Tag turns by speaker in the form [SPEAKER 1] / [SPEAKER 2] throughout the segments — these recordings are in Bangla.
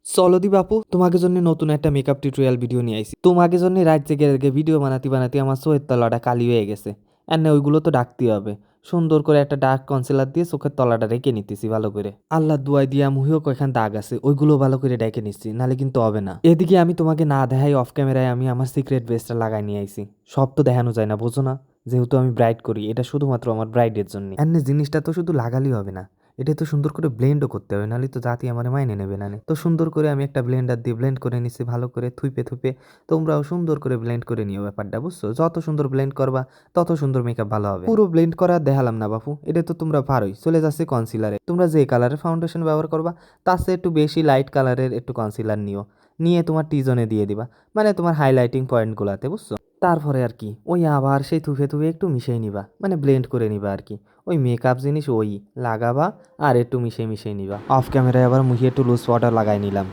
[SPEAKER 1] চলো দি বাপু, তোমাকে জন্য নতুন একটা মেকআপ টিউটোরিয়াল ভিডিও নিয়ে আইছি। তোমাকে জন্য রাত জেগে জেগে ভিডিও বানাতে বানাতে আমার চোখের তলাটা কালি হয়ে গেছে। আর না, ওইগুলো তো ডাকতেই হবে। সুন্দর করে একটা ডার্ক কনসিলার দিয়ে চোখের তলাটা রেখে নিতেছি ভালো করে। আল্লাহ দুয়াই দিয়া মুহিও কয়েকখান দাগ আছে, ওইগুলো ভালো করে ডেকে নিচ্ছি, নাহলে কিন্তু হবে না। এদিকে আমি তোমাকে না দেখাই অফ ক্যামেরায় আমি আমার সিক্রেট বেসটা লাগাই নিয়ে আইছি। সব তো দেখানো যায় না, বোঝো না? যেহেতু আমি ব্রাইড করি, এটা শুধুমাত্র আমার ব্রাইডের জন্য। এমনি জিনিসটা তো শুধু লাগালেই হবে না, এটা তো সুন্দর করে ব্লেন্ডও করতে হবে, নাহলে তো জাতি আমার মাইনে নেবে না। তো সুন্দর করে আমি একটা ব্লেন্ডার দিয়ে ব্লেন্ড করে নিচ্ছি ভালো করে থুইপে থুপে। তোমরাও সুন্দর করে ব্লেন্ড করে নিও ব্যাপারটা, বুঝছো? যত সুন্দর ব্লেন্ড করবা তত সুন্দর মেকআপ ভালো হবে। পুরো ব্লেন্ড করা দেখালাম না বাপু, এটা তো তোমরা পারোই। চলে যাচ্ছে কনসিলারে। তোমরা যে কালারের ফাউন্ডেশন ব্যবহার করবা তার চেয়ে একটু বেশি লাইট কালারের একটু কনসিলার নিও, নিয়ে তোমার টিজনে দিয়ে দিবা, মানে তোমার হাইলাইটিং পয়েন্টগুলোতে, বুঝছো? তারপরে আর কি ওই আবার সেই থুফে থুফে একটু মিশিয়ে নিবা, মানে ব্লেন্ড করে নিবা আর কি। ওই মেকআপ জিনিস ওই লাগাবা আর একটু মিশিয়ে মিশিয়ে নিবা। অফ ক্যামেরায় আবার মুখে একটু লুজ পাউডার লাগাই নিলাম,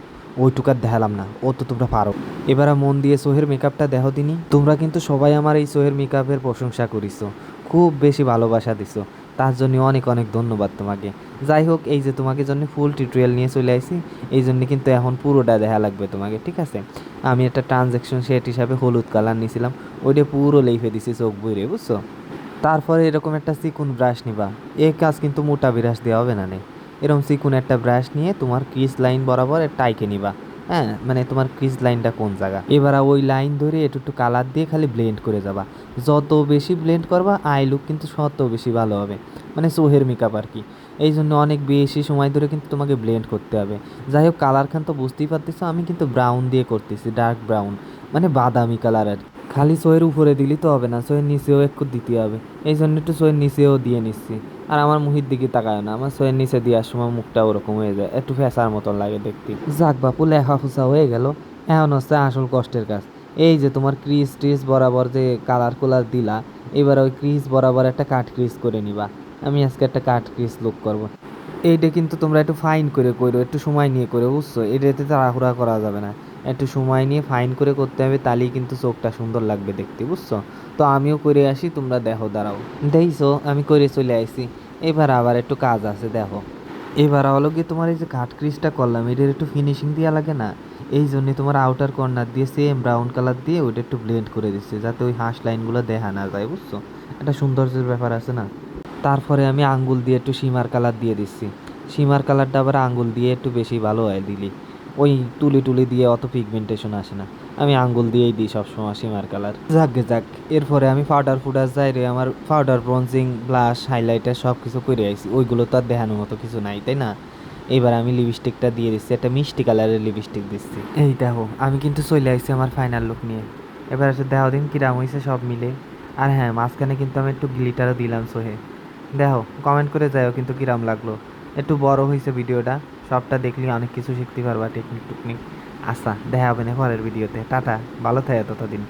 [SPEAKER 1] ওইটুকার দেখালাম না, ও তো তোমরা পারো। এবার মন দিয়ে সোহের মেকআপটা দেখো দিনি। তোমরা কিন্তু সবাই আমার এই সোহের মেকআপের প্রশংসা করিছো, খুব বেশি ভালোবাসা দিছো, তার জন্য অনেক অনেক ধন্যবাদ তোমাকে। যাই হোক, এই যে তোমাকে জন্য ফুল টিউটোরিয়াল নিয়ে চলে আসি, এই জন্য কিন্তু এখন পুরোটা দেখা লাগবে তোমাকে, ঠিক আছে? আমি একটা ট্রানজ্যাকশন সেট হিসাবে হলুদ কালার নিয়েছিলাম, ওইটা পুরো লেইফে দিছি চোখ বইরে, বুঝছো? তারপরে এরকম একটা চিকুন ব্রাশ নিবা। এই কাজ কিন্তু মোটা ব্রাশ দেওয়া হবে না। এরকম চিকুন একটা ব্রাশ নিয়ে তোমার ক্রিজ লাইন বরাবর টাইকে নিবা। হ্যাঁ, মানে তোমার ক্রিজ লাইনটা কোন জায়গা, এবার ওই লাইন ধরে একটু একটু কালার দিয়ে খালি ব্লেন্ড করে যাবা। যত বেশি ব্লেন্ড করবা আই লুক কিন্তু তত বেশি ভালো হবে, মানে সোহের মেকআপ আর কি। এই জন্য অনেক বেশি সময় ধরে কিন্তু তোমাকে ব্লেন্ড করতে হবে। যাই হোক, কালার খান তো বুঝতেই পারতেছো, আমি কিন্তু ব্রাউন দিয়ে করতেছি, ডার্ক ব্রাউন, মানে বাদামি কালার আর কি। খালি সোয়ের উপরে দিলেই তো হবে না, সোয়ের নিচেও একটু দিতে হবে। এই জন্য একটু সোয়ের নিচেও দিয়ে নিচ্ছি। আর আমার মুখের দিকে তাকায় না, আমার সোয়ের নিচে দেওয়ার সময় মুখটা ওরকম হয়ে যায়, একটু ফ্যাসার মতন লাগে দেখতে। যাক বাপু, লেখা ফুসা হয়ে গেল। এখন হচ্ছে আসল কষ্টের কাজ। এই যে তোমার ক্রিজ ট্রিজ বরাবর যে কালার কুলার দিলা, এবার ওই ক্রিজ বরাবর একটা কাট ক্রিজ করে নিবা। আমি আজকে একটা কাট ক্রিজ লুক করব। এইটা কিন্তু তোমরা একটু ফাইন করে করো, একটু সময় নিয়ে করো, বুঝছো? এটাতে তাড়াহুড়া করা যাবে না, একটু সময় নিয়ে ফাইন করে করতে হবে, তাহলেই কিন্তু চোখটা সুন্দর লাগবে দেখতে, বুঝছো? তো আমিও করে আসি, তোমরা দেখো, দাঁড়াও। দেখছো আমি করে চলে আসি। এবার আবার একটু কাজ আছে, দেখো। এবার হলো গিয়ে তোমার এই যে কাট ক্রিজটা করলাম, এটার একটু ফিনিশিং দেওয়া লাগে না? এই জন্যে তোমার আউটার কর্নার দিয়ে সেম ব্রাউন কালার দিয়ে ওইটা একটু ব্লেন্ড করে দিচ্ছে, যাতে ওই হাঁস লাইনগুলো দেখা না যায়, বুঝছো? একটা সৌন্দর্যের ব্যাপার আছে না? তারপরে আমি আঙ্গুল দিয়ে একটু শিমার কালার দিয়ে দিচ্ছি। শিমার কালারটা আবার আঙ্গুল দিয়ে একটু বেশি ভালো হয় দিলি, ওই তুলি টুলি দিয়ে অত পিগমেন্টেশন আসে না। আমি আঙ্গুল দিয়েই দিই সবসময় শিমার কালার। যাকগে যাক, এরপরে আমি পাউডার ফুডার যাই রে, আমার পাউডার ব্রঞ্জিং ব্লাশ হাইলাইটার সব কিছু করে আইছি, ওইগুলো তো আর দেখানোর মতো কিছু নাই, তাই না? এইবার আমি লিপস্টিকটা দিয়ে দিচ্ছি, একটা মিষ্টি কালারের লিপস্টিক দিচ্ছি। এই দেখো, আমি কিন্তু চলে আসছি আমার ফাইনাল লুক নিয়ে। এবার এসে দেখো দিন কিরাম হয়েছে সব মিলে। আর হ্যাঁ, মাঝখানে কিন্তু আমি একটু গ্লিটারও দিলাম সোহে। দেখো, কমেন্ট করে যাও কিন্তু কিরাম লাগলো। একটু বড় হয়েছে ভিডিওটা, সবটা দেখলে অনেক কিছু শিখতে পারবা, টেকনিক টুকনিক। আচ্ছা, দেখা হবে না পরের ভিডিওতে। টাটা, ভালো থাকে ততদিন।